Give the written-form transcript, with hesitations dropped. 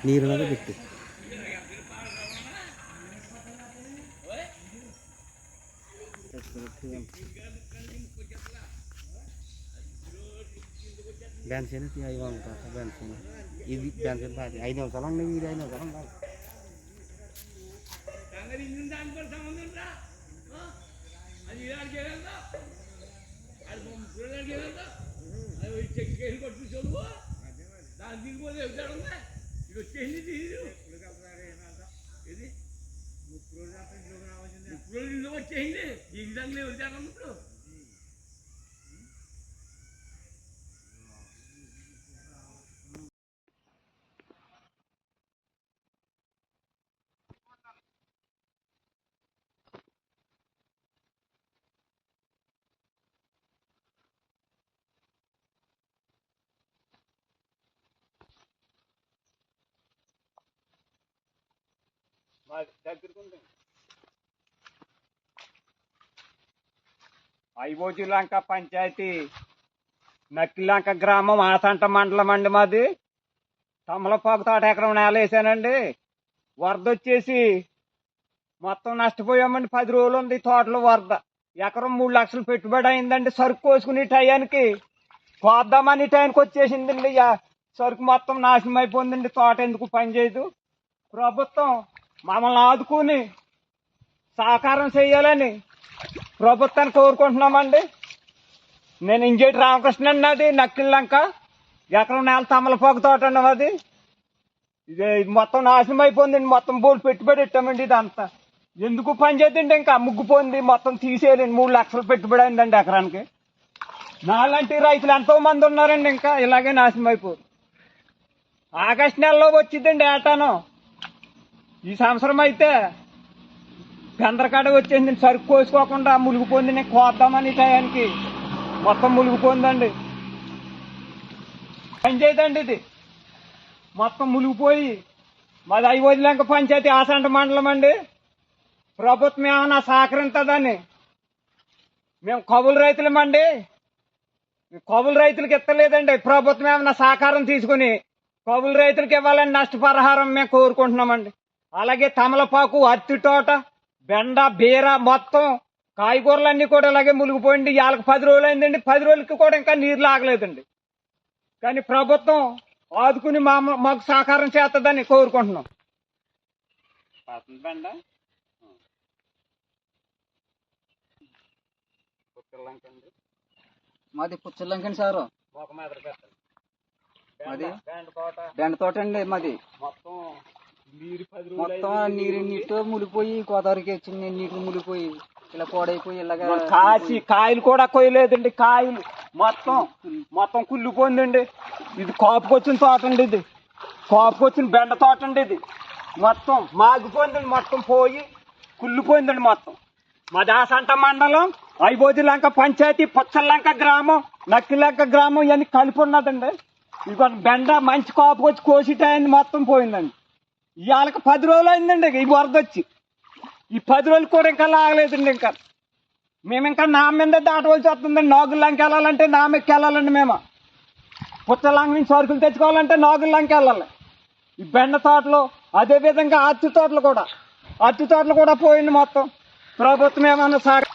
నీరు పెట్టి బెన్సిన్ 5 ఉంటుంది బెన్సిన్ ఇది బెన్సిన్ 5 నిమిషాలు అండి ఇది 5 నిమిషాలు ఉండాలి వచ్చేయండి ఈ విధంగా వచ్చారన్నప్పుడు ఐబోజీలంక పంచాయతీ నక్కిలంక గ్రామం ఆసంట మండలం అండి మాది. తమలపాకు తోట ఎకరం నేల వేసానండి. వరద వచ్చేసి మొత్తం నష్టపోయామండి. 10 రోజులు ఉంది తోటలో వరద. ఎకరం 3 లక్షలు పెట్టుబడి అయిందండి. సరుకు కోసుకునే టయానికి కోద్దామని టైంకి వచ్చేసిందండి. సరుకు మొత్తం నాశనం అయిపోయిందండి. తోట ఎందుకు పనిచేయదు. ప్రభుత్వం మమ్మల్ని ఆదుకుని సహకారం చేయాలని ప్రభుత్వాన్ని కోరుకుంటున్నామండి. నేను ఇంజేటి రామకృష్ణ అండి. అది నక్కిళ్ళంక ఎకరం నేల తమలపాకు తోట అండి అది. ఇది మొత్తం నాశనం అయిపోయిందండి. మొత్తం బోల్ పెట్టుబడి పెట్టామండి. ఇదంతా ఎందుకు పని చేద్దండి. ఇంకా ముగ్గుపోయింది. మొత్తం తీసేయాలండి. 3 లక్షలు పెట్టుబడి అయిందండి ఎకరానికి. నాలాంటి రైతులు ఎంతో మంది ఉన్నారండి. ఇంకా ఇలాగే నాశనం అయిపోరు. ఆగస్టు నెలలో వచ్చిందండి ఏటాను. ఈ సంవత్సరం అయితే గందరకాడ వచ్చేసింది. సరుకు కోసుకోకుండా మునిగిపోయింది. నేను కోద్దామని టయానికి మొత్తం మునిగిపోయిందండి. పంచాయతీ ఇది మొత్తం మునిగిపోయి మాది ఐబోజీలంక పంచాయతీ ఆసంట మండలం అండి. ప్రభుత్వం ఏమైనా సహకరించదని మేము కౌలు రైతులమండి. కౌలు రైతులకు ఇస్తలేదండి. ప్రభుత్వం ఏమైనా సహకారం తీసుకుని కౌలు రైతులకు ఇవ్వాలని నష్టపరిహారం మేము కోరుకుంటున్నామండి. అలాగే తమలపాకు, అరటి తోట, బెండ, బీర మొత్తం కాయగూరలన్నీ కూడా ఇలాగే మునిగిపోయింది. వాళ్ళకి 10 రోజులు అయిందండి. 10 రోజులకి కూడా ఇంకా నీరు లాగలేదండి. కానీ ప్రభుత్వం ఆదుకుని మాకు సహకారం చేస్తుందని కోరుకుంటున్నాం. బెండ మాది పుచ్చలంక అండి సారు. మాది బెండ తోట అండి. మాది మొత్తం నీరు మునిగిపోయి గోదావరికి వచ్చిన నీరు మునిగిపోయి ఇలా కోడైపోయి ఇలాగా కాసి కాయలు కూడా కొయ్యలేదండి. కాయలు మొత్తం కుళ్ళిపోయిందండి. ఇది కాపుకొచ్చిన తోట అండి. ఇది కాపుకొచ్చిన బెండ తోట అండి. ఇది మొత్తం మాగిపోయిందండి. మొత్తం పోయి కుళ్ళిపోయిందండి. మొత్తం మాది ఆసంట మండలం, ఐబోజీలంక పంచాయతీ, పుచ్చలంక గ్రామం, నక్కిలంక గ్రామం ఇవన్నీ కలిపి ఉన్నదండి. ఇక బెండ మంచి కాపుకొచ్చి కోసిటాయని మొత్తం పోయిందండి. ఇవాళకి 10 రోజులు అయిందండి. ఈ వరద వచ్చి ఈ 10 రోజులు కూడా ఇంకా లాగలేదండి. ఇంకా మేము ఇంకా నా మీద దాటవలసి వస్తుందండి. నాగుల్లంక వెళ్ళాలంటే నా మీదకి వెళ్ళాలండి. మేము పుచ్చలంక నుంచి సరుకులు తెచ్చుకోవాలంటే నాగుల్లంక వెళ్ళాలి. ఈ బెండ తోటలు అదేవిధంగా అరటి తోటలు కూడా పోయింది. మొత్తం ప్రభుత్వం ఏమన్నా సార్